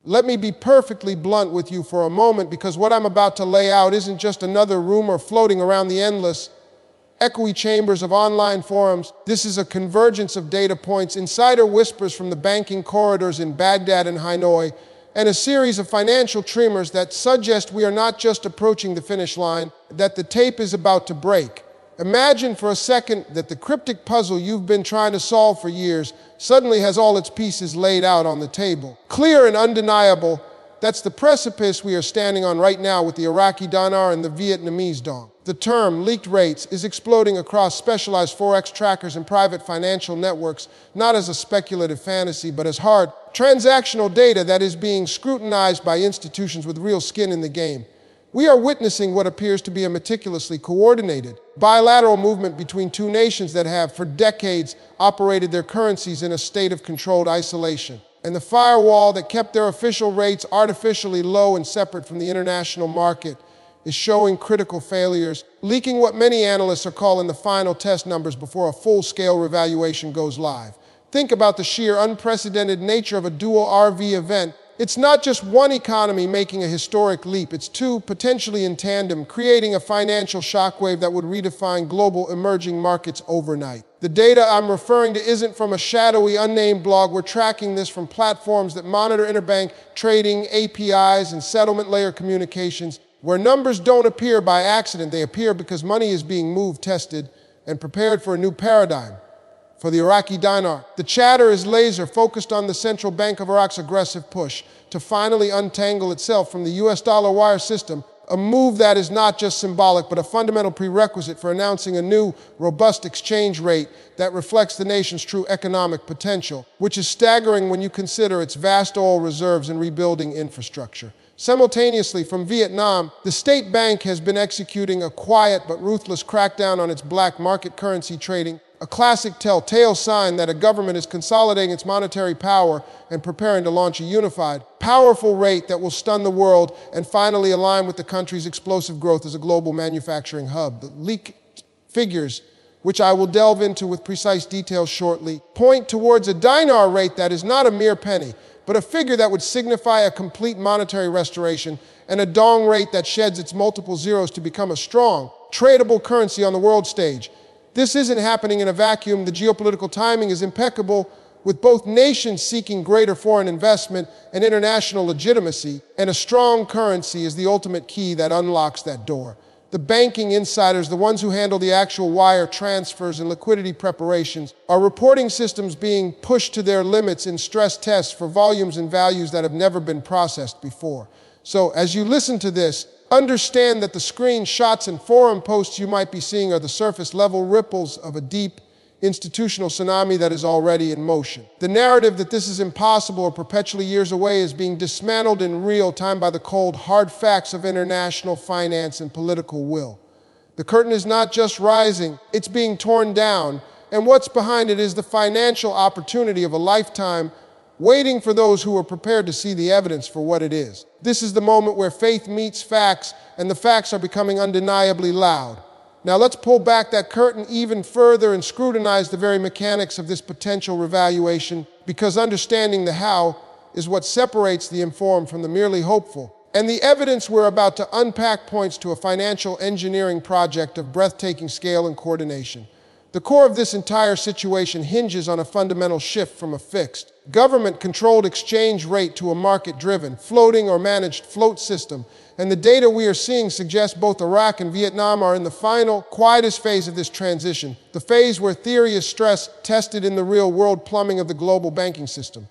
Let me be perfectly blunt with you for a moment, because what I'm about to lay out isn't just another rumor floating around the endless, echoey chambers of online forums. This is a convergence of data points, insider whispers from the banking corridors in Baghdad and Hanoi, and a series of financial tremors that suggest we are not just approaching the finish line, that the tape is about to break. Imagine for a second that the cryptic puzzle you've been trying to solve for years suddenly has all its pieces laid out on the table. Clear and undeniable, that's the precipice we are standing on right now with the Iraqi Dinar and the Vietnamese Dong. The term leaked rates is exploding across specialized Forex trackers and private financial networks, not as a speculative fantasy, but as hard, transactional data that is being scrutinized by institutions with real skin in the game. We are witnessing what appears to be a meticulously coordinated, bilateral movement between two nations that have, for decades, operated their currencies in a state of controlled isolation. And the firewall that kept their official rates artificially low and separate from the international market is showing critical failures, leaking what many analysts are calling the final test numbers before a full-scale revaluation goes live. Think about the sheer unprecedented nature of a dual RV event. It's not just one economy making a historic leap, it's two, potentially in tandem, creating a financial shockwave that would redefine global emerging markets overnight. The data I'm referring to isn't from a shadowy, unnamed blog. We're tracking this from platforms that monitor interbank trading, APIs, and settlement layer communications, where numbers don't appear by accident. They appear because money is being moved, tested, and prepared for a new paradigm. For the Iraqi Dinar, the chatter is laser focused on the central bank of Iraq's aggressive push to finally untangle itself from the US dollar wire system, a move that is not just symbolic but a fundamental prerequisite for announcing a new, robust exchange rate that reflects the nation's true economic potential, which is staggering when you consider its vast oil reserves and rebuilding infrastructure. Simultaneously, from Vietnam, the state bank has been executing a quiet but ruthless crackdown on its black market currency trading, a classic telltale sign that a government is consolidating its monetary power and preparing to launch a unified, powerful rate that will stun the world and finally align with the country's explosive growth as a global manufacturing hub. The leaked figures, which I will delve into with precise details shortly, point towards a dinar rate that is not a mere penny, but a figure that would signify a complete monetary restoration, and a dong rate that sheds its multiple zeros to become a strong, tradable currency on the world stage. This isn't happening in a vacuum. The geopolitical timing is impeccable, with both nations seeking greater foreign investment and international legitimacy, and a strong currency is the ultimate key that unlocks that door. The banking insiders, the ones who handle the actual wire transfers and liquidity preparations, are reporting systems being pushed to their limits in stress tests for volumes and values that have never been processed before. So as you listen to this, understand that the screenshots and forum posts you might be seeing are the surface-level ripples of a deep institutional tsunami that is already in motion. The narrative that this is impossible or perpetually years away is being dismantled in real time by the cold, hard facts of international finance and political will. The curtain is not just rising, it's being torn down, and what's behind it is the financial opportunity of a lifetime, waiting for those who are prepared to see the evidence for what it is. This is the moment where faith meets facts, and the facts are becoming undeniably loud. Now let's pull back that curtain even further and scrutinize the very mechanics of this potential revaluation, because understanding the how is what separates the informed from the merely hopeful. And the evidence we're about to unpack points to a financial engineering project of breathtaking scale and coordination. The core of this entire situation hinges on a fundamental shift from a fixed, government-controlled exchange rate to a market-driven, floating or managed float system. And the data we are seeing suggests both Iraq and Vietnam are in the final, quietest phase of this transition, the phase where theory is stress-tested in the real-world plumbing of the global banking system.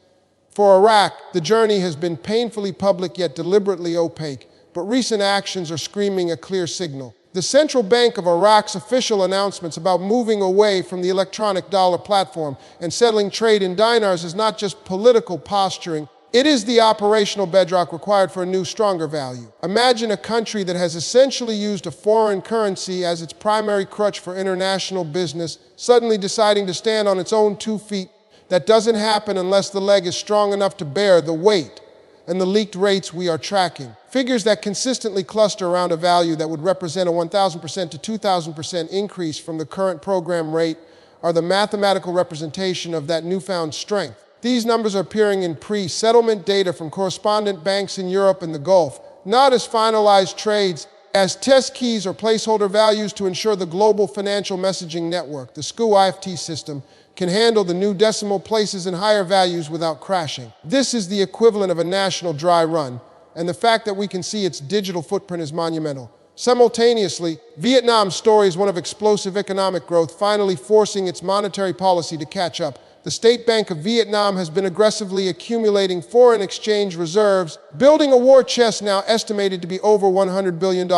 For Iraq, the journey has been painfully public yet deliberately opaque, but recent actions are screaming a clear signal. The Central Bank of Iraq's official announcements about moving away from the electronic dollar platform and settling trade in dinars is not just political posturing, it is the operational bedrock required for a new, stronger value. Imagine a country that has essentially used a foreign currency as its primary crutch for international business, suddenly deciding to stand on its own 2 feet. That doesn't happen unless the leg is strong enough to bear the weight and the leaked rates we are tracking. Figures that consistently cluster around a value that would represent a 1,000% to 2,000% increase from the current program rate are the mathematical representation of that newfound strength. These numbers are appearing in pre-settlement data from correspondent banks in Europe and the Gulf, not as finalized trades, as test keys or placeholder values to ensure the global financial messaging network, the SCU-IFT system, can handle the new decimal places and higher values without crashing. This is the equivalent of a national dry run, and the fact that we can see its digital footprint is monumental. Simultaneously, Vietnam's story is one of explosive economic growth, finally forcing its monetary policy to catch up. The State Bank of Vietnam has been aggressively accumulating foreign exchange reserves, building a war chest now estimated to be over $100 billion,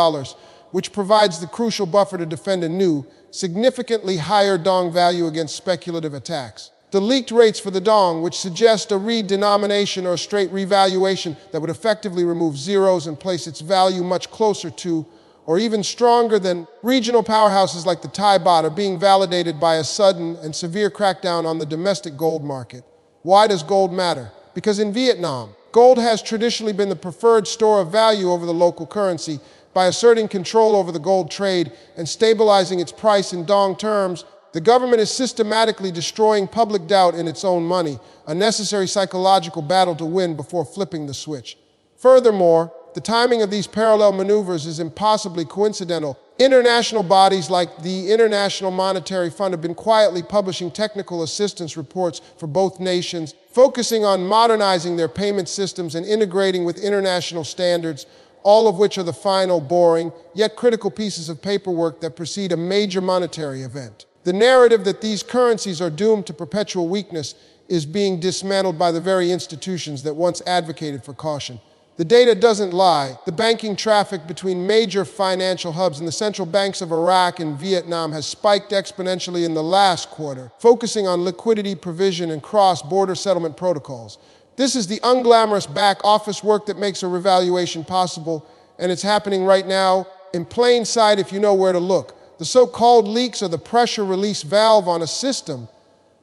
which provides the crucial buffer to defend a new, significantly higher Dong value against speculative attacks. The leaked rates for the Dong, which suggest a redenomination or a straight revaluation that would effectively remove zeros and place its value much closer to, or even stronger than, regional powerhouses like the Thai baht, are being validated by a sudden and severe crackdown on the domestic gold market. Why does gold matter? Because in Vietnam, gold has traditionally been the preferred store of value over the local currency. By asserting control over the gold trade and stabilizing its price in Dong terms, the government is systematically destroying public doubt in its own money, a necessary psychological battle to win before flipping the switch. Furthermore, the timing of these parallel maneuvers is impossibly coincidental. International bodies like the International Monetary Fund have been quietly publishing technical assistance reports for both nations, focusing on modernizing their payment systems and integrating with international standards, all of which are the final, boring, yet critical pieces of paperwork that precede a major monetary event. The narrative that these currencies are doomed to perpetual weakness is being dismantled by the very institutions that once advocated for caution. The data doesn't lie. The banking traffic between major financial hubs and the central banks of Iraq and Vietnam has spiked exponentially in the last quarter, focusing on liquidity provision and cross-border settlement protocols. This is the unglamorous back office work that makes a revaluation possible, and it's happening right now in plain sight if you know where to look. The so-called leaks are the pressure release valve on a system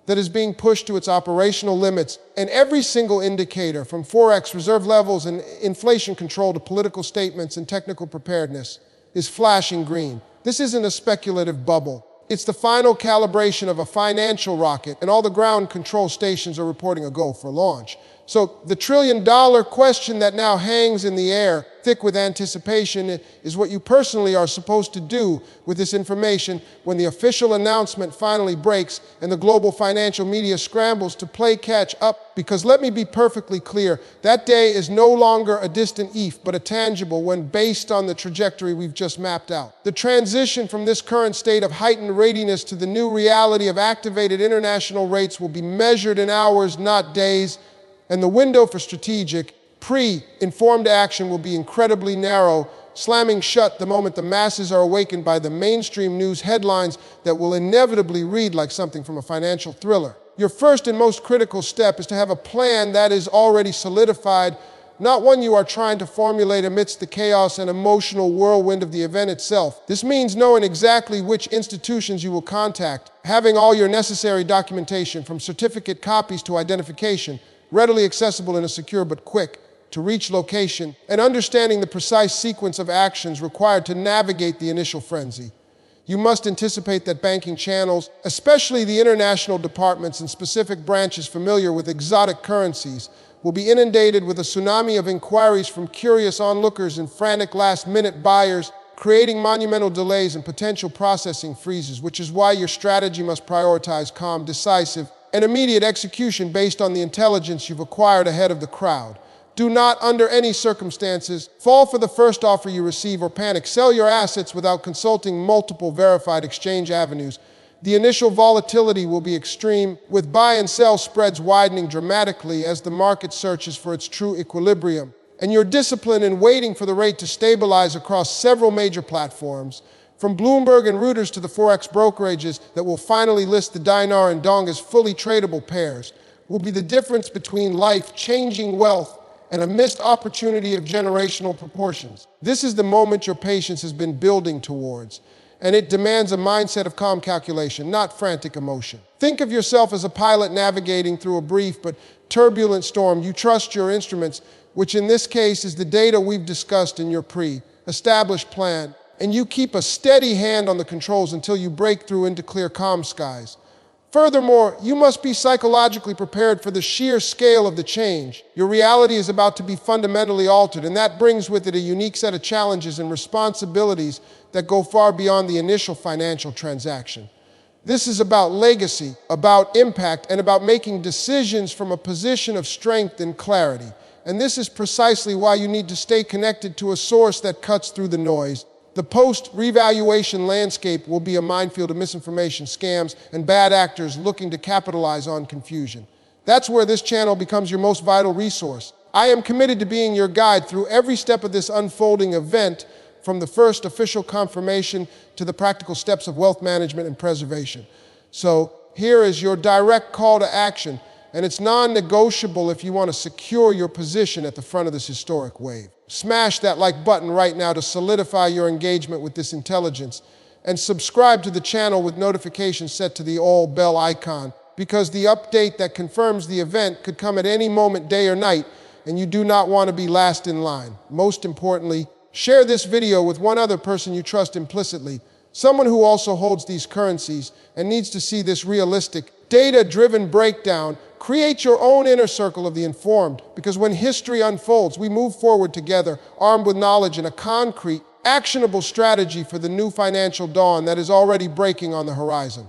that is being pushed to its operational limits, and every single indicator, from Forex reserve levels and inflation control to political statements and technical preparedness, is flashing green. This isn't a speculative bubble. It's the final calibration of a financial rocket, and all the ground control stations are reporting a go for launch. So the trillion-dollar question that now hangs in the air, thick with anticipation, is what you personally are supposed to do with this information when the official announcement finally breaks and the global financial media scrambles to play catch up. Because let me be perfectly clear, that day is no longer a distant if, but a tangible one based on the trajectory we've just mapped out. The transition from this current state of heightened readiness to the new reality of activated international rates will be measured in hours, not days. And the window for strategic, pre-informed action will be incredibly narrow, slamming shut the moment the masses are awakened by the mainstream news headlines that will inevitably read like something from a financial thriller. Your first and most critical step is to have a plan that is already solidified, not one you are trying to formulate amidst the chaos and emotional whirlwind of the event itself. This means knowing exactly which institutions you will contact, having all your necessary documentation, from certificate copies to identification, readily accessible in a secure but quick to reach location, and understanding the precise sequence of actions required to navigate the initial frenzy. You must anticipate that banking channels, especially the international departments and specific branches familiar with exotic currencies, will be inundated with a tsunami of inquiries from curious onlookers and frantic last-minute buyers, creating monumental delays and potential processing freezes, which is why your strategy must prioritize calm, decisive, and immediate execution based on the intelligence you've acquired ahead of the crowd. Do not, under any circumstances, fall for the first offer you receive or panic. Sell your assets without consulting multiple verified exchange avenues. The initial volatility will be extreme, with buy and sell spreads widening dramatically as the market searches for its true equilibrium. And your discipline in waiting for the rate to stabilize across several major platforms, from Bloomberg and Reuters to the Forex brokerages that will finally list the Dinar and Dong as fully tradable pairs, will be the difference between life-changing wealth and a missed opportunity of generational proportions. This is the moment your patience has been building towards, and it demands a mindset of calm calculation, not frantic emotion. Think of yourself as a pilot navigating through a brief but turbulent storm. You trust your instruments, which in this case is the data we've discussed in your pre-established plan, and you keep a steady hand on the controls until you break through into clear, calm skies. Furthermore, you must be psychologically prepared for the sheer scale of the change. Your reality is about to be fundamentally altered, and that brings with it a unique set of challenges and responsibilities that go far beyond the initial financial transaction. This is about legacy, about impact, and about making decisions from a position of strength and clarity. And this is precisely why you need to stay connected to a source that cuts through the noise. The post-revaluation landscape will be a minefield of misinformation, scams, and bad actors looking to capitalize on confusion. That's where this channel becomes your most vital resource. I am committed to being your guide through every step of this unfolding event, from the first official confirmation to the practical steps of wealth management and preservation. So here is your direct call to action, and it's non-negotiable if you want to secure your position at the front of this historic wave. Smash that like button right now to solidify your engagement with this intelligence, and subscribe to the channel with notifications set to the all bell icon, because the update that confirms the event could come at any moment, day or night, and you do not want to be last in line. Most importantly, share this video with one other person you trust implicitly, someone who also holds these currencies and needs to see this realistic, data-driven breakdown. Create your own inner circle of the informed, because when history unfolds, we move forward together, armed with knowledge and a concrete, actionable strategy for the new financial dawn that is already breaking on the horizon.